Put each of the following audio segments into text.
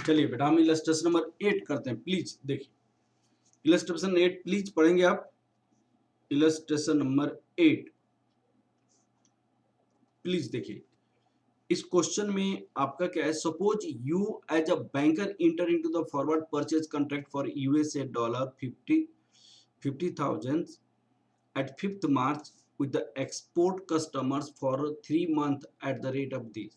चलिए बेटा हम इलस्ट्रेशन नंबर 8 करते हैं, प्लीज देखिए। इलस्ट्रेशन 8 प्लीज पढ़ेंगे आप। इलस्ट्रेशन नंबर 8 प्लीज देखिए। इस क्वेश्चन में आपका क्या है, suppose you as a banker enter into the forward purchase contract for USA dollar 50,000 at 5th March with the export customers for 3 month at the rate of this।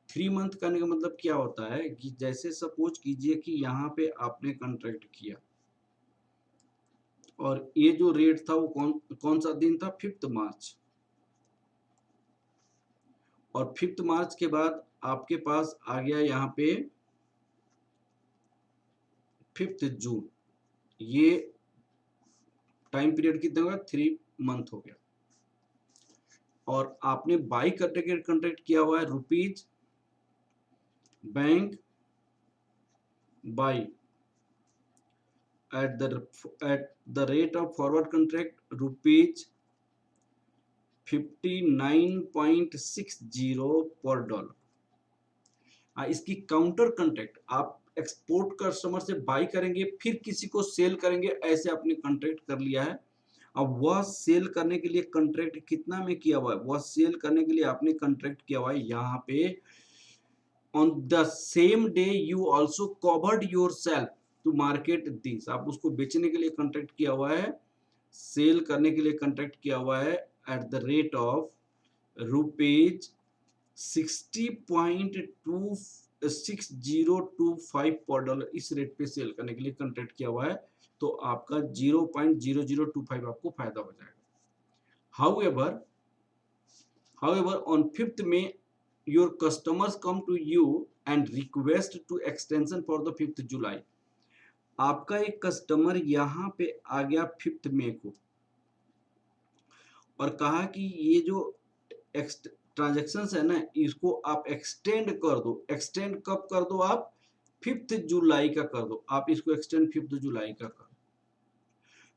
3 month करने का मतलब क्या होता है कि जैसे सपोज कीजिए कि यहाँ पे आपने कॉन्ट्रैक्ट किया और ये जो रेट था वो कौन कौन सा दिन था, 5th मार्च। और 5th मार्च के बाद आपके पास आ गया यहाँ पे 5th जून। ये टाइम पीरियड कितना होगा, 3 मंथ हो गया। और आपने बाई करने के कॉन्ट्रैक्ट किया हुआ है rupees bank by at the rate of forward contract rupees 59.60 पर डॉलर। इसकी काउंटर कॉन्ट्रैक्ट आप एक्सपोर्ट कस्टमर से बाई करेंगे फिर किसी को सेल करेंगे, ऐसे आपने कॉन्ट्रैक्ट कर लिया है। अब वह सेल करने के लिए कॉन्ट्रैक्ट कितना में किया हुआ है, वह सेल करने के लिए आपने कॉन्ट्रैक्ट किया हुआ है यहाँ पे on the same day you also covered yourself to market this। आप उसको बेचने के लिए कॉन्ट्रैक्ट किया हुआ है, सेल करने के लिए कॉन्ट्रैक्ट किया हुआ है at the rate of rupees 60.6025 पर डॉलर। इस रेट पे सेल करने के लिए कॉन्ट्रैक्ट किया हुआ है, तो आपका 0.0025 आपको फायदा हो जाएगा। However, on 5th May your customers come to you and request to extension for the 5th July। आपका एक कस्टमर यहाँ पे आ गया 5th मई को और कहा कि ये जो ट्रांजेक्शन है ना, इसको आप एक्सटेंड कर दो। एक्सटेंड कब कर दो आप, 5th जुलाई का कर दो। आप इसको एक्सटेंड 5th जुलाई का कर दो।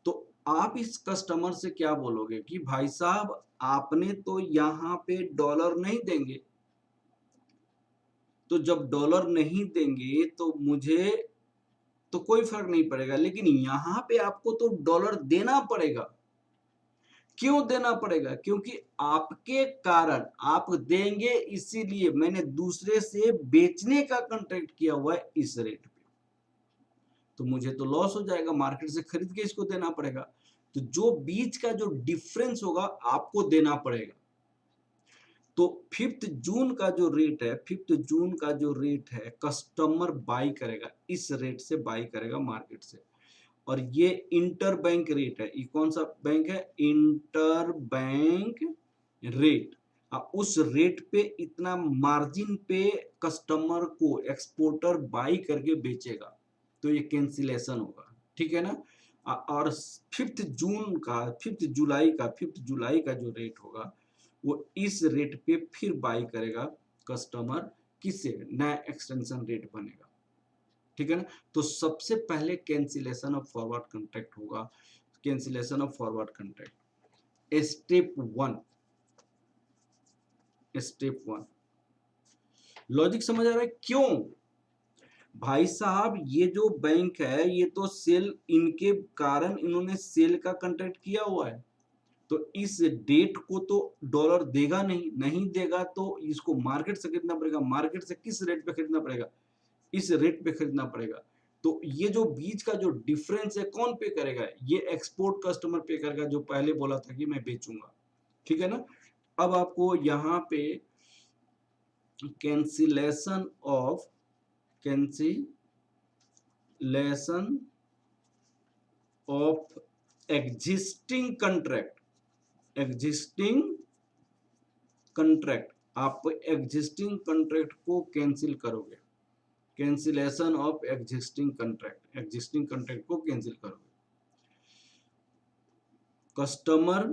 तो आप इस कस्टमर से क्या बोलोगे कि भाई साहब आपने तो यहाँ पे डॉलर नहीं देंगे, तो जब डॉलर नहीं देंगे तो मुझे तो कोई फर्क नहीं पड़ेगा, लेकिन यहाँ पे आपको तो डॉलर देना पड़ेगा। क्यों देना पड़ेगा, क्योंकि आपके कारण आप देंगे, इसीलिए मैंने दूसरे से बेचने का कॉन्ट्रैक्ट किया हुआ है इस रेट पे, तो मुझे तो लॉस हो जाएगा, मार्केट से खरीद के इसको देना पड़ेगा। तो जो बीच का जो डिफरेंस होगा आपको देना पड़ेगा। तो 5th जून का जो रेट है, 5th जून का जो रेट है कस्टमर बाई करेगा, इस रेट से बाई करेगा मार्केट से। और ये इंटर बैंक रेट है। ये कौन सा बैंक है, इंटर बैंक रेट। उस रेट पे इतना मार्जिन पे कस्टमर को एक्सपोर्टर बाई करके बेचेगा, तो ये कैंसिलेशन होगा, ठीक है ना। और 5th जुलाई का जो रेट होगा वो इस रेट पे फिर बाई करेगा कस्टमर, किससे, नया एक्सटेंशन रेट बनेगा, ठीक है ना। तो सबसे पहले कैंसिलेशन ऑफ फॉरवर्ड कॉन्ट्रैक्ट होगा। Cancellation of forward contract step 1। Logic समझ आ रहा है क्यों भाई साहब, ये जो बैंक है ये तो सेल, इनके कारण इन्होंने सेल का कॉन्ट्रैक्ट किया हुआ है, तो इस डेट को तो डॉलर देगा नहीं, नहीं देगा तो इसको मार्केट से खरीदना पड़ेगा। मार्केट से किस रेट पे खरीदना पड़ेगा, इस रेट पे खरीदना पड़ेगा। तो ये जो बीच का जो डिफरेंस है कौन पे करेगा, ये एक्सपोर्ट कस्टमर पे करेगा, जो पहले बोला था कि मैं बेचूंगा, ठीक है ना। अब आपको यहाँ पे कैंसिलेशन ऑफ एग्जिस्टिंग कंट्रैक्ट, आप एग्जिस्टिंग कंट्रैक्ट को कैंसिल करोगे। कैंसिलेशन ऑफ एग्जिस्टिंग कंट्रैक्ट को कैंसिल करोगे। Customer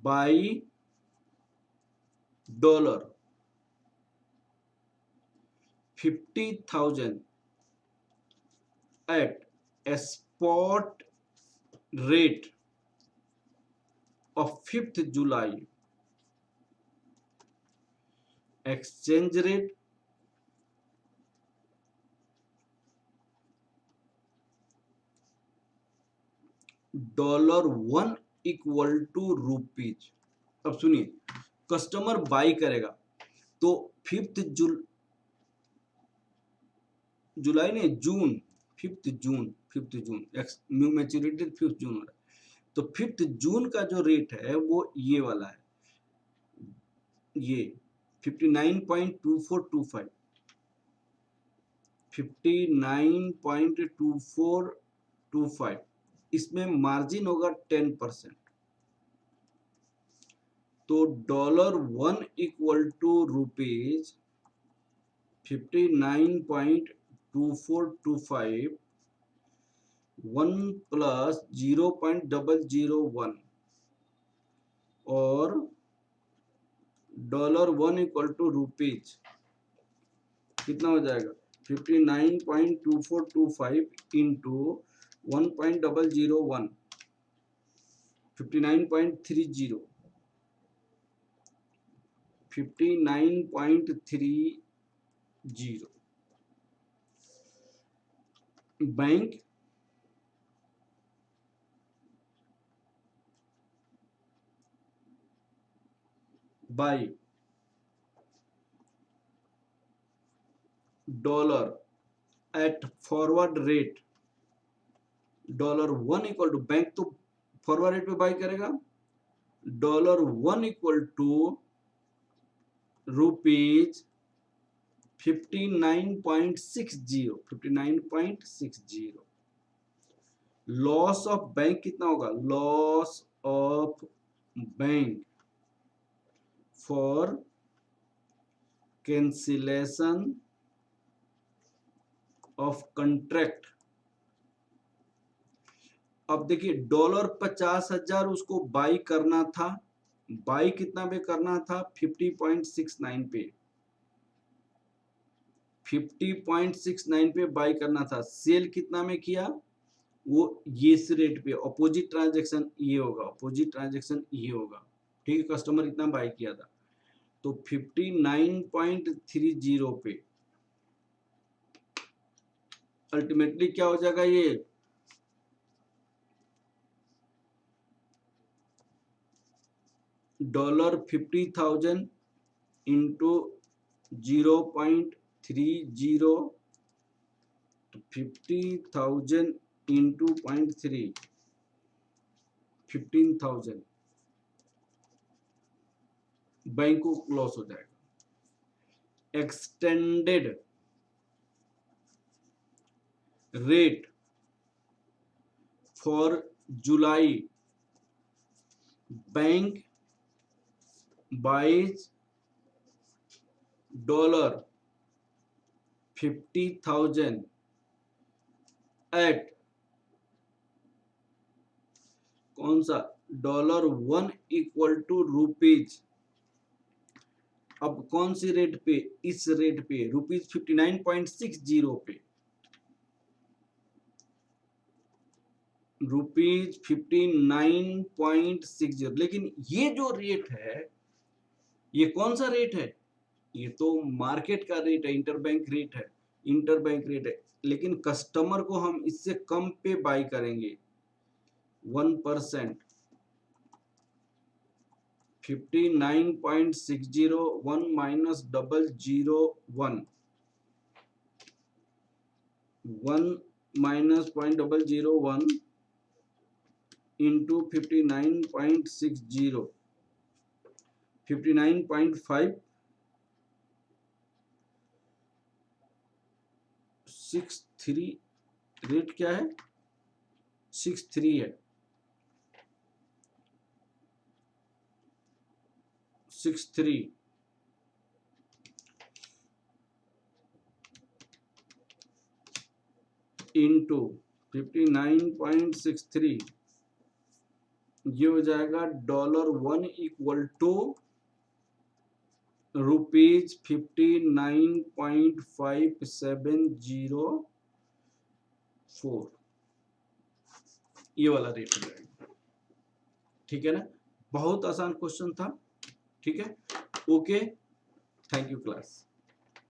by dollar 50,000 at a spot rate of 5th July, exchange rate $1 equal to rupees. अब सुनिए, कस्टमर बाई करेगा तो 5 जुलाई नहीं, जून, 5 जून मैच्योरिटी 5 जून हो रहा है, तो 5 जून का जो रेट है वो ये वाला है, ये 59.2425, 59.2425, इसमें मार्जिन होगा 10%। तो $1 इक्वल टू रुपीज 59.2425, 1 प्लस 0.001 और $1 इक्वल टू रुपीज कितना हो जाएगा, 59.2425 into 1.001, 59.30, 59.30। Bank buy dollar at forward rate, $1 equal to, bank तो फॉरवर्ड रेट पे बाई करेगा, $1 equal to rupees 59.60। Loss of bank कितना होगा, loss of bank for cancellation of contract. अब देखिए $50,000 उसको बाई करना था, बाई कितना पे करना था, 50.69 पे, 50.69 पे बाई करना था, सेल कितना में किया, वो ये रेट पे, अपोजिट ट्रांजैक्शन ये होगा, अपोजिट ट्रांजैक्शन ये होगा, ठीक है, कस्टमर इतना बाई किया था, तो 59.30 पे अल्टीमेटली क्या हो जाएगा, ये $50,000 इंटू 0.30, 50,000 इंटू 0.3, 15,000 बैंक को लॉस हो जाएगा। Extended rate for July, bank buys $50,000 at कौन सा, $1 इक्वल टू रुपीज, अब कौन सी रेट पे, इस रेट पे, रुपीज 59.60 पे, रुपीज 59.60। लेकिन ये जो रेट है, ये कौन सा रेट है, ये तो मार्केट का रेट है, इंटरबैंक रेट है, इंटरबैंक रेट है, लेकिन कस्टमर को हम इससे कम पे बाई करेंगे, 1%, 59.60, 1 माइनस 001, 1 माइनस 0.001 इंटू 59.60, 59.5, 63, रेट क्या है, 63 है, 63 इंटू 59.63, ये हो जाएगा $1 इक्वल टू रुपीज 59.5704, ये वाला रेट हो जाएगा, ठीक है ना, बहुत आसान क्वेश्चन था, ठीक है, ओके, थैंक यू क्लास।